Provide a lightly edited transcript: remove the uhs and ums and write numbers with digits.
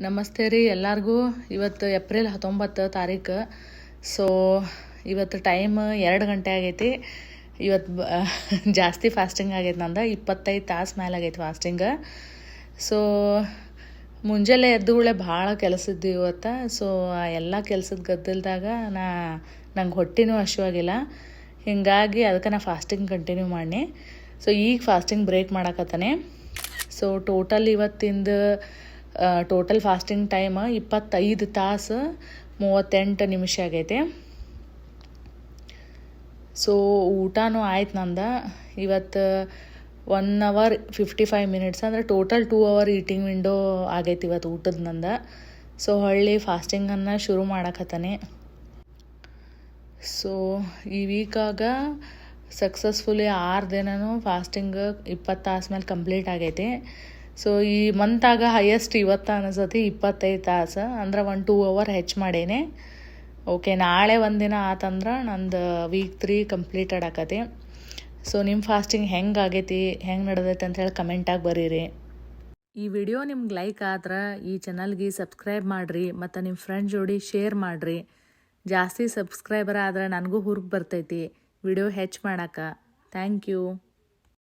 ನಮಸ್ತೆ ರೀ ಎಲ್ಲರಿಗೂ. ಇವತ್ತು ಏಪ್ರಿಲ್ 19 ತಾರೀಕು. ಸೊ ಇವತ್ತು ಟೈಮ್ 2 ಗಂಟೆ ಆಗೈತಿ. ಇವತ್ತು ಜಾಸ್ತಿ ಫಾಸ್ಟಿಂಗ್ ಆಗೈತೆ ನಂದು. 25 ತಾಸು ಮೇಲೆ ಆಗೈತೆ ಫಾಸ್ಟಿಂಗ್. ಸೊ ಮುಂಜಾನೆ ಎದ್ದುಗಳೇ ಭಾಳ ಕೆಲಸ ಇದ್ದು ಇವತ್ತು. ಸೊ ಎಲ್ಲ ಕೆಲಸದ ಗದ್ದಲ್ದಾಗ ನಂಗೆ ಹೊಟ್ಟೆನೂ ಹಸಿವಾಗಿಲ್ಲ. ಹೀಗಾಗಿ ಅದಕ್ಕೆ ನಾ ಫಾಸ್ಟಿಂಗ್ ಕಂಟಿನ್ಯೂ ಮಾಡಿ. ಸೊ ಈಗ ಫಾಸ್ಟಿಂಗ್ ಬ್ರೇಕ್ ಮಾಡಕತ್ತಾನೆ. ಸೊ ಟೋಟಲ್ ಇವತ್ತಿಂದ ಟೋಟಲ್ ಫಾಸ್ಟಿಂಗ್ ಟೈಮ್ 25 ತಾಸು 38 ನಿಮಿಷ ಆಗೈತೆ. ಸೊ ಊಟನೂ ಆಯ್ತು ನಂದು. ಇವತ್ತು 1 ಅವರ್ 55 ಮಿನಿಟ್ಸ್ ಅಂದರೆ ಟೋಟಲ್ 2 ಅವರ್ ಈಟಿಂಗ್ ವಿಂಡೋ ಆಗೈತಿ ಇವತ್ತು ಊಟದ ನಂದು. ಸೊ ಹೊಳ್ಳಿ ಫಾಸ್ಟಿಂಗನ್ನು ಶುರು ಮಾಡಕತ್ತಾನೆ. ಸೊ ಈ ವೀಕಾಗ ಸಕ್ಸಸ್ಫುಲಿ 6 ದಿನನೂ ಫಾಸ್ಟಿಂಗ್ 20 ತಾಸು ಮೇಲೆ ಕಂಪ್ಲೀಟ್ ಆಗೈತೆ. ಸೊ ಈ ಮಂತಾಗ ಹೈಯೆಸ್ಟ್ ಇವತ್ತು ಅನಿಸತಿ 25 ತಾಸು ಅಂದ್ರೆ 1-2 ಅವರ್ ಹೆಚ್ಚು ಮಾಡೇನೆ. ಓಕೆ, ನಾಳೆ ಒಂದಿನ ಆತಂದ್ರೆ ನಂದು ವೀಕ್ 3 ಕಂಪ್ಲೀಟೆಡ್ ಆಕತಿ. ಸೊ ನಿಮ್ಮ ಫಾಸ್ಟಿಂಗ್ ಹೆಂಗೆ ಆಗೈತಿ, ಹೆಂಗೆ ನಡೆದೈತೆ ಅಂಥೇಳಿ ಕಮೆಂಟಾಗಿ ಬರೀರಿ. ಈ ವಿಡಿಯೋ ನಿಮ್ಗೆ ಲೈಕ್ ಆದ್ರೆ ಈ ಚಾನಲ್ಗೆ ಸಬ್ಸ್ಕ್ರೈಬ್ ಮಾಡಿರಿ ಮತ್ತು ನಿಮ್ಮ ಫ್ರೆಂಡ್ ಜೋಡಿ ಶೇರ್ ಮಾಡಿರಿ. ಜಾಸ್ತಿ ಸಬ್ಸ್ಕ್ರೈಬರ್ ಆದ್ರೆ ನನಗೂ ಹುರುಪು ಬರ್ತೈತಿ ವಿಡಿಯೋ ಹೆಚ್ಚು ಮಾಡೋಕೆ. Thank you.